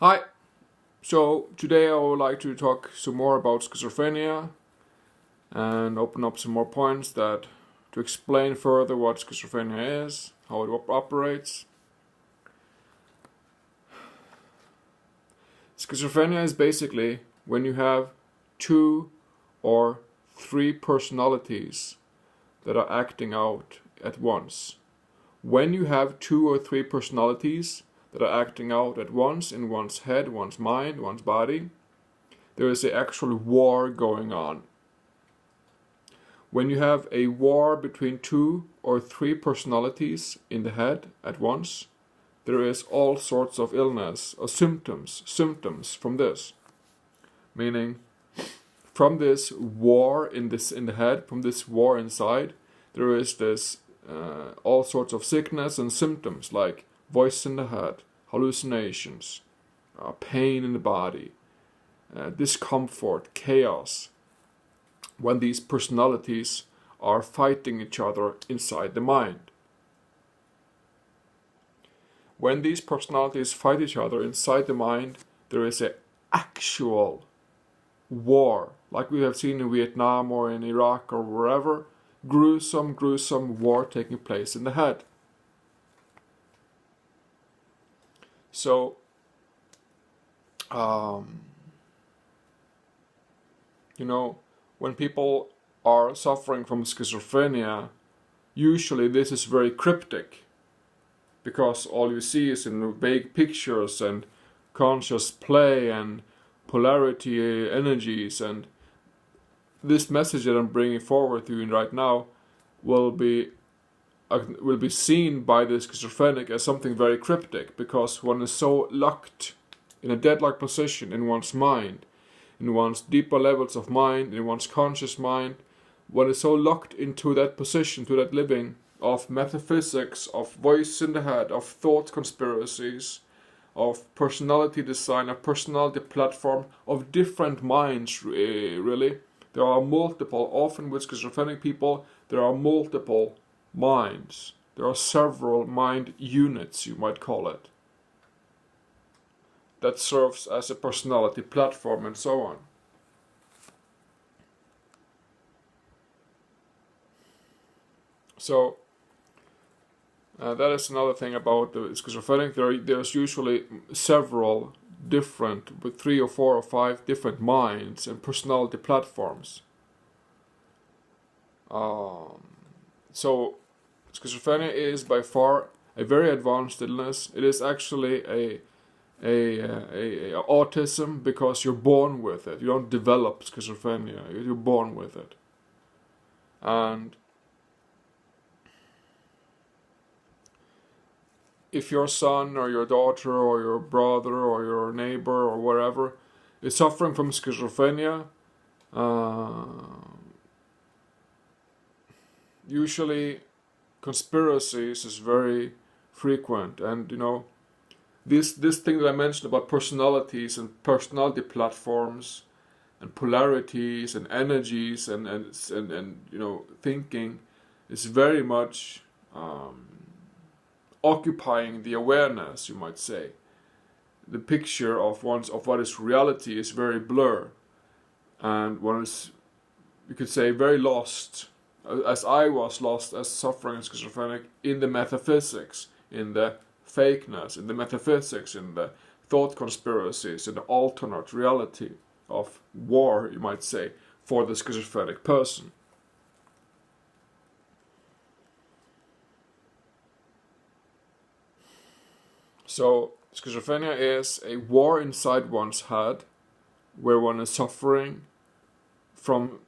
Hi, so today I would like to talk some more about schizophrenia and open up some more points to explain further what schizophrenia is, how it operates. Schizophrenia is basically when you have two or three personalities that are acting out at once. When you have two or three personalities that are acting out at once in one's head, one's mind, one's body, there is an actual war going on. When you have a war between two or three personalities in the head at once, there is all sorts of illness or symptoms from this. Meaning, from this war in the head, from this war inside, there is this all sorts of sickness and symptoms like voice in the head, hallucinations, pain in the body, discomfort, chaos, when these personalities are fighting each other inside the mind. When these personalities fight each other inside the mind, there is an actual war, like we have seen in Vietnam or in Iraq or wherever, gruesome war taking place in the head. So, when people are suffering from schizophrenia, usually this is very cryptic, because all you see is in vague pictures and conscious play and polarity energies, and this message that I'm bringing forward to you right now will be seen by the schizophrenic as something very cryptic, because one is so locked in a deadlock position in one's mind, in one's deeper levels of mind, in one's conscious mind. One is so locked into that position, to that living of metaphysics, of voice in the head, of thought conspiracies, of personality design, of personality platform, of different minds, really. There are multiple, often with schizophrenic people, there are multiple minds. There are several mind units, you might call it, that serves as a personality platform and so on. So that is another thing about the schizophrenic. There's usually several different, with 3 or 4 or 5 different minds and personality platforms. So schizophrenia is by far a very advanced illness. It is actually a autism, because you're born with it. You don't develop schizophrenia, you're born with it. And if your son or your daughter or your brother or your neighbor or whatever is suffering from schizophrenia, usually conspiracies is very frequent. And this thing that I mentioned about personalities and personality platforms and polarities and energies and thinking is very much occupying the awareness, you might say. The picture of what is reality is very blurred, and one is, you could say, very lost, as I was lost as suffering schizophrenic, in the metaphysics, in the fakeness, in the metaphysics, in the thought conspiracies, in the alternate reality of war, you might say, for the schizophrenic person. So schizophrenia is a war inside one's head, where one is suffering from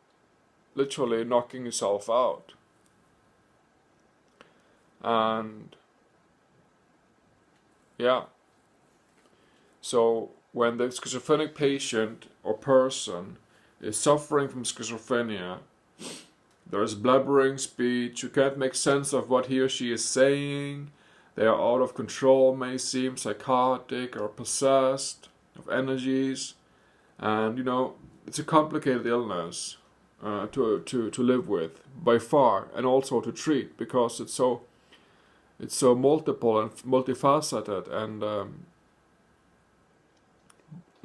literally knocking yourself out. And yeah, so when the schizophrenic patient or person is suffering from schizophrenia, there is blabbering speech, you can't make sense of what he or she is saying, they are out of control, may seem psychotic or possessed of energies, and it's a complicated illness to live with by far, and also to treat, because it's so multiple and multifaceted, and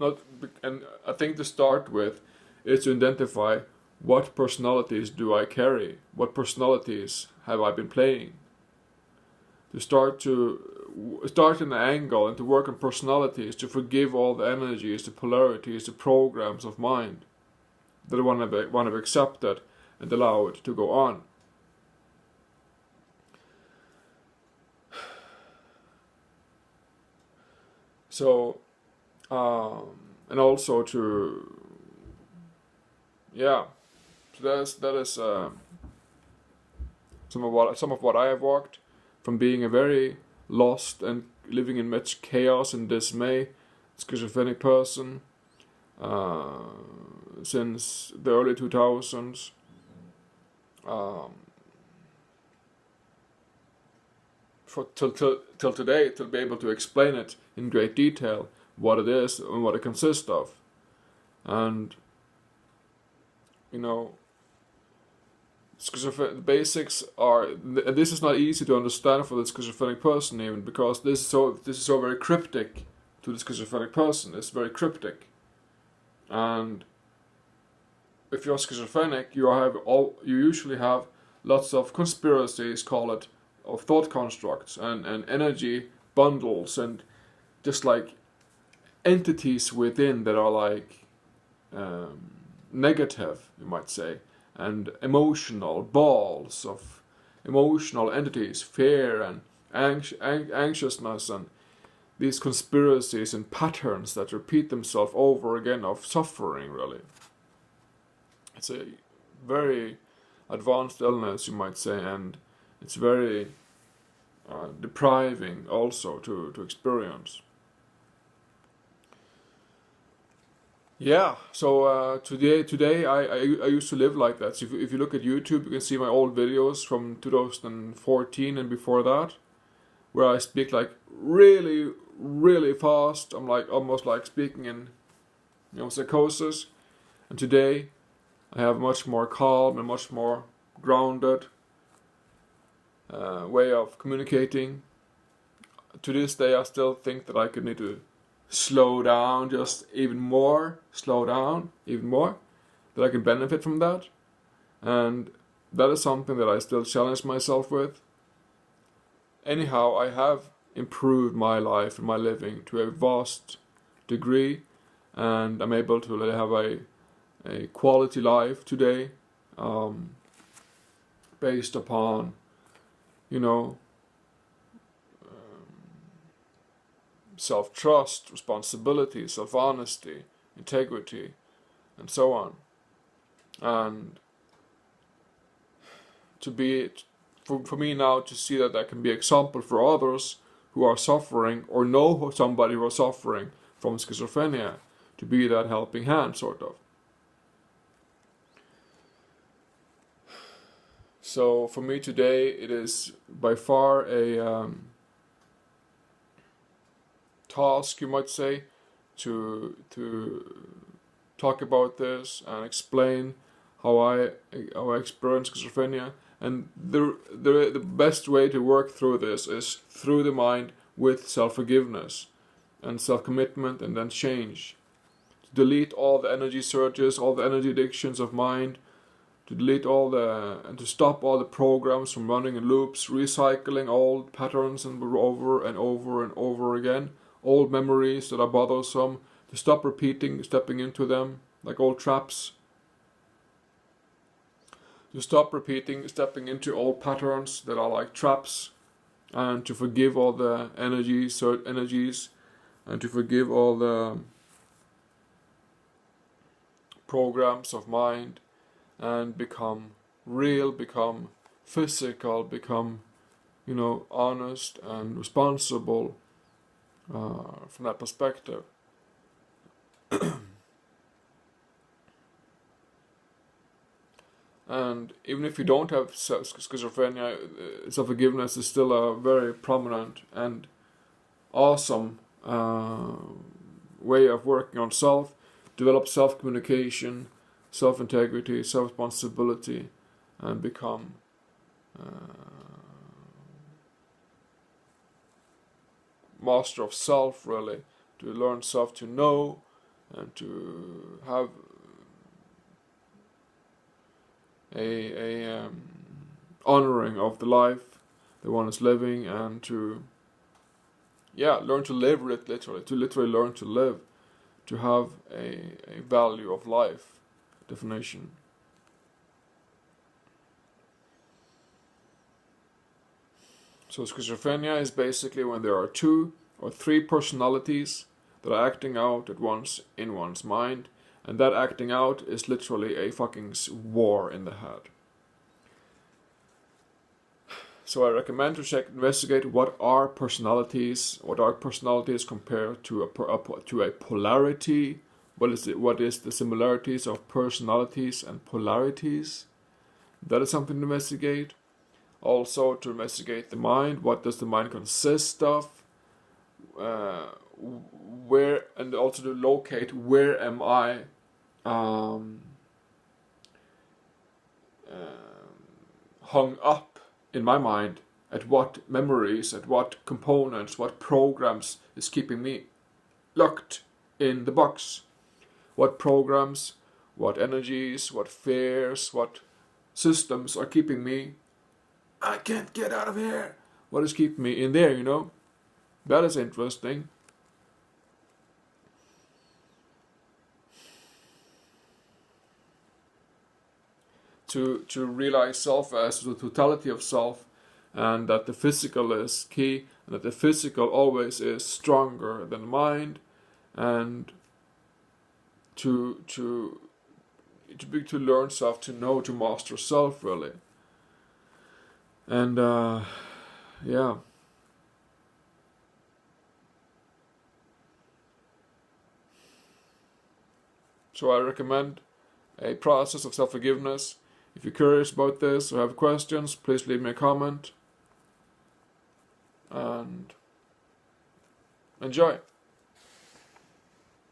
not, and I think to start with is to identify what personalities do I carry, what personalities have I been playing. To start in an angle and to work on personalities, to forgive all the energies, the polarities, the programs of mind that I want to be accepted and allow it to go on. So, and also to, yeah, so that is some of what I have walked from being a very lost and living in much chaos and dismay, schizophrenic person, since the early 2000s. Till today, to be able to explain it in great detail, what it is and what it consists of. And, you know, the basics are, this is not easy to understand for the schizophrenic person even, because this is so very cryptic to the schizophrenic person. It's very cryptic. And if you're schizophrenic, you usually have lots of conspiracies, call it, of thought constructs and energy bundles and just like entities within that are like negative, you might say, and emotional balls of emotional entities, fear and anxiousness, and these conspiracies and patterns that repeat themselves over again of suffering, really. It's a very advanced illness, you might say, and it's very depriving also to experience. Yeah, so today I used to live like that. So if you look at YouTube, you can see my old videos from 2014 and before that, where I speak like really, really fast. I'm like almost like speaking in, psychosis. And today I have much more calm and much more grounded way of communicating. To this day, I still think that I could need to slow down even more, that I can benefit from that. And that is something that I still challenge myself with. Anyhow, I have improved my life and my living to a vast degree, and I'm able to have a quality life today, based upon, self-trust, responsibility, self-honesty, integrity, and so on. And for me now to see that I can be example for others who are suffering or know somebody who are suffering from schizophrenia, to be that helping hand, sort of. So for me today, it is by far a task, you might say, to talk about this and explain how I experience schizophrenia. And the best way to work through this is through the mind with self-forgiveness and self-commitment, and then change. To delete all the energy surges, all the energy addictions of mind, to delete and to stop all the programs from running in loops, recycling old patterns and over and over and over again, old memories that are bothersome, to stop stepping into them like old traps, to stop stepping into old patterns that are like traps, and to forgive all the energies, and to forgive all the programs of mind, and become real, become physical, become, honest and responsible from that perspective. And even if you don't have schizophrenia, self-forgiveness is still a very prominent and awesome way of working on self. Develop self-communication, self-integrity, self-responsibility, and become master of self, really. To learn self to know, and to have a honoring of the life that one is living, and to learn to live literally learn to live, to have a value of life definition. So schizophrenia is basically when there are 2 or 3 personalities that are acting out at once in one's mind, and that acting out is literally a fucking war in the head. So I recommend to investigate what are personalities compared to a polarity. What is the similarities of personalities and polarities? That is something to investigate. Also to investigate the mind. What does the mind consist of? Where, and also to locate where am I hung up in my mind, at what memories, at what components, what programs is keeping me locked in the box. What programs, what energies, what fears, what systems are keeping me, I can't get out of here. What is keeping me in there, That is interesting. To realize self as the totality of self, and that the physical is key, and that the physical always is stronger than the mind, and to learn self, to know, to master self really. And so I recommend a process of self-forgiveness. If you're curious about this or have questions, please leave me a comment and enjoy.